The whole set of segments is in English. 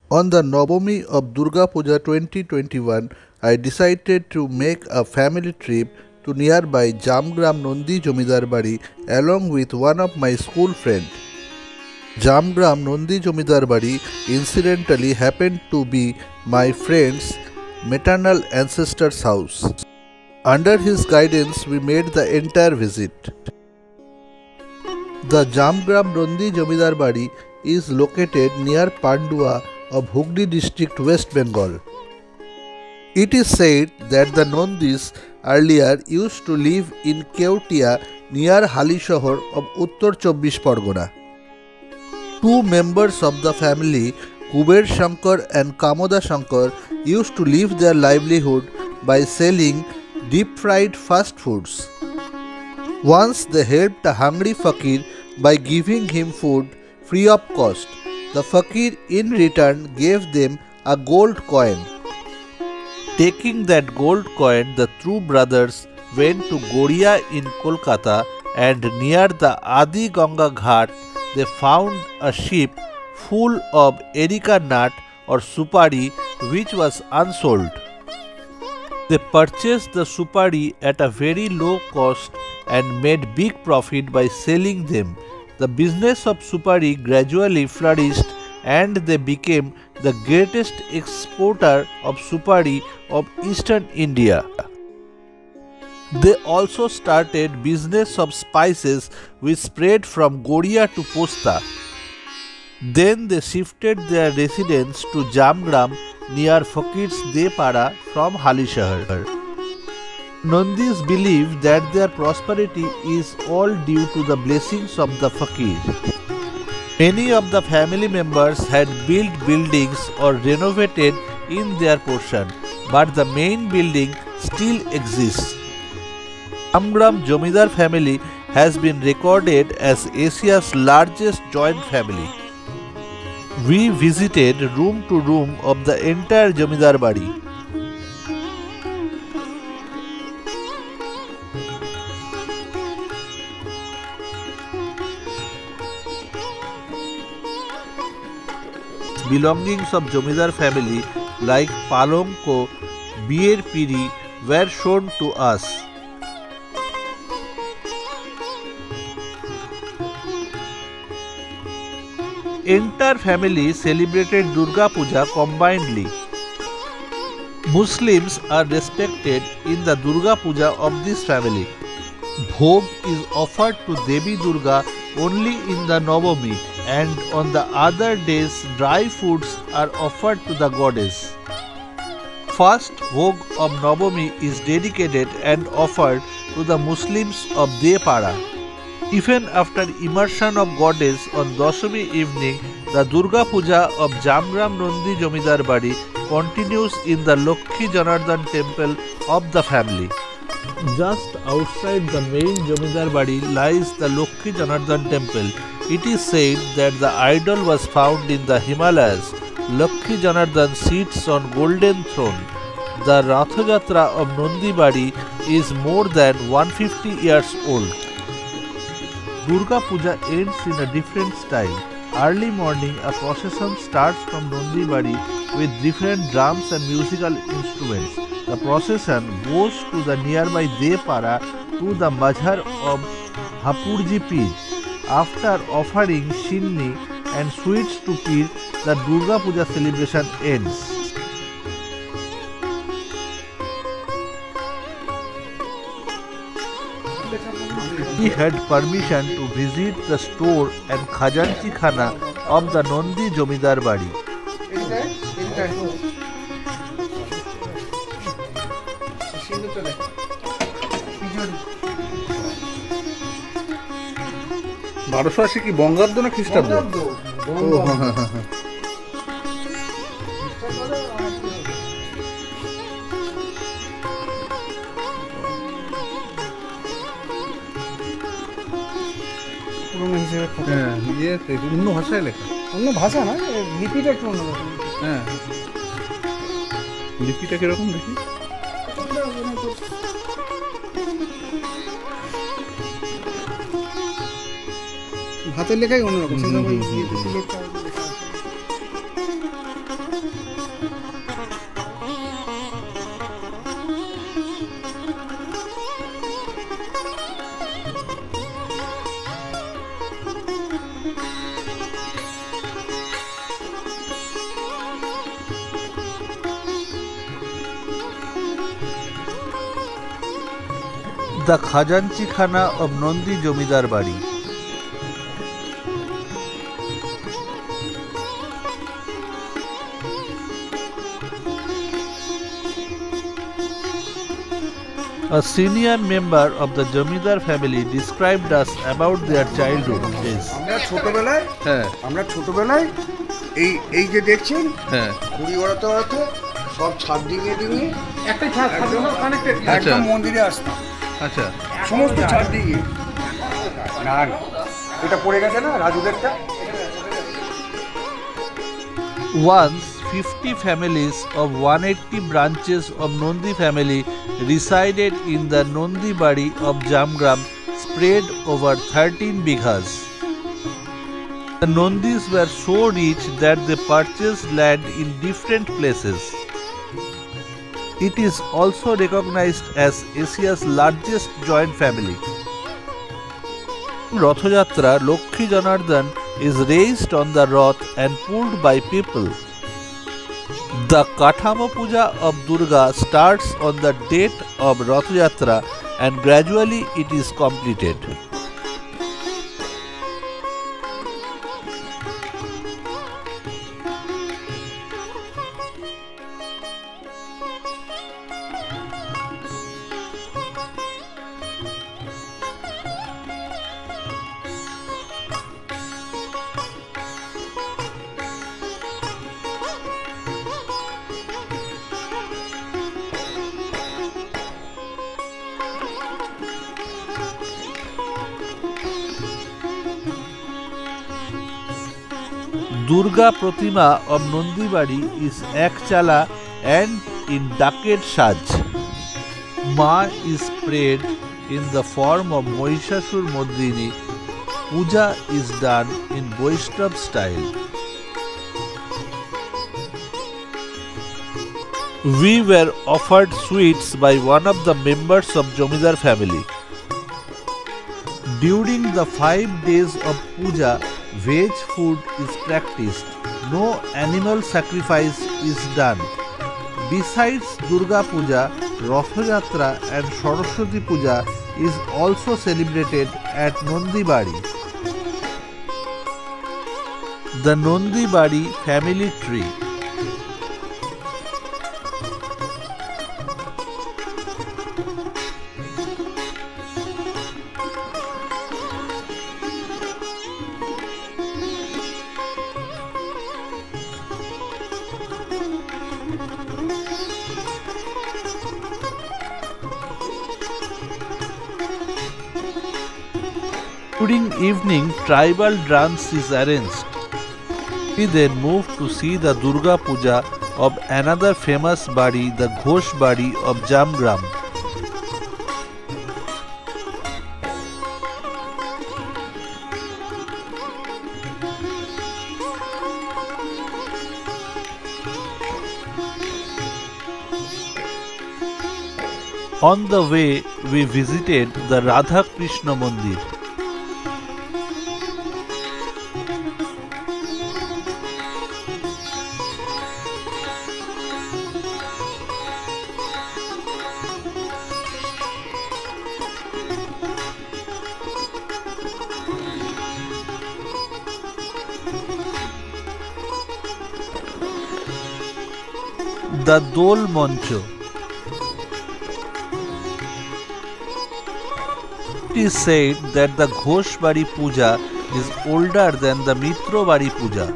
On the Navami of Durga Puja 2021, I decided to make a family trip to nearby Jamgram Nondi Jomidar Bari along with one of my school friends. Jamgram Nondi Jomidar Bari incidentally happened to be my friend's maternal ancestor's house. Under his guidance, we made the entire visit. The Jamgram Nondi Jomidar Bari is located near Pandua of Hooghly district, West Bengal. It is said that the Nondis earlier used to live in Keutia near Halishohor of Uttar Chobbish Pargona. Two members of the family, Kuber Shankar and Kamoda Shankar, used to live their livelihood by selling deep-fried fast foods. Once they helped a hungry fakir by giving him food free of cost. The fakir in return gave them a gold coin. Taking that gold coin, the two brothers went to Goria in Kolkata, and near the Adi Ganga Ghat they found a ship full of erica nut or supari which was unsold. They purchased the supari at a very low cost and made big profit by selling them. The business of supari gradually flourished and they became the greatest exporter of supari of eastern India. They also started business of spices which spread from Goria to Posta. Then they shifted their residence to Jamgram near Fakir's Depara from Halishahar. Nondis believe that their prosperity is all due to the blessings of the Fakir. Many of the family members had built buildings or renovated in their portion, but the main building still exists. Jamgram Jomidar family has been recorded as Asia's largest joint family. We visited room to room of the entire Jomidar Bari. Belongings of Jomidar family like Palonko, Bier Piri were shown to us. Entire family celebrated Durga Puja combinedly. Muslims are respected in the Durga Puja of this family. Bhog is offered to Devi Durga only in the Navami, and on the other days dry foods are offered to the goddess. First Bhog of Navami is dedicated and offered to the Muslims of Depara. Even after immersion of goddess on Dashami evening, the Durga Puja of Jamgram Nondi Jomidar Bari continues in the Lokhi Janardhan temple of the family. Just outside the main Jomidar Bari lies the Lokhi Janardhan temple. It is said that the idol was found in the Himalayas. Lokhi Janardhan sits on golden throne. The Ratha Jatra of Nondi Bari is more than 150 years old. Durga Puja ends in a different style. Early morning, a procession starts from Nondi Bari with different drums and musical instruments. The procession goes to the nearby Depara to the Majhar of Hapurji Pir. After offering shinni and sweets to Pir, the Durga Puja celebration ends. He had permission to visit the store and Khajanchi Khana of the Nondi Jomidar Bari. বারোশো আশি কি বঙ্গাব্দ না খ্রিস্টাব্দ? অন্য ভাষায় লেখা, অন্য ভাষা না, লিপিটা একটু অন্যরকম। হ্যাঁ, লিপিটা কিরকম দেখি। হাতের লেখাই অন্যরকম। The Khajanchikhana of Nondi Jomidar Badi. A senior member of the Jamidar family described us about their childhood days. হ্যাঁ ছোটবেলায় এই যে দেখছেন হ্যাঁ কুড়ি ওড়াতে ওড়াতে সব ছাদ ডিঙিয়ে ডিঙিয়ে একটা ছাদ কানেক্টেড। একদম মন্দিরে আসতাম, আচ্ছা সমস্ত ছাদ ডিঙিয়ে। না না, এটা পড়ে গেছে না রাজুদেরটা। Once 50 families of 180 branches of Nondi family resided in the Nondi Badi of Jamgram, spread over 13 bighas. The Nondis were so rich that they purchased land in different places. It is also recognized as Asia's largest joint family. Rathayatra Lokhi Janardhan is raised on the Rath and pulled by people. The Kathamo Puja of Durga starts on the date of Rath Yatra and gradually it is completed. Durga Pratima of Nondi Badi is Ekchala and in Daket Saj. Ma is prayed in the form of Mahishasur Mardini. Puja is done in Vaishnav style. We were offered sweets by one of the members of Jamidar family. During the 5 days of puja, veg food is practiced. No animal sacrifice is done. Besides Durga Puja, Ratha Yatra and Saraswati Puja is also celebrated at Nondi Badi. The Nondi Badi family tree. During evening, tribal dance is arranged. We then move to see the Durga Puja of another famous badi, the Ghosh Badi of Jamgram. On the way, we visited the Radha Krishna Mandir. The Dol Mancho. It is said that the Ghosh Badi Puja is older than the Mitro Badi Puja.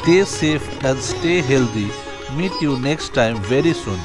Stay safe and stay healthy. Meet you next time very soon.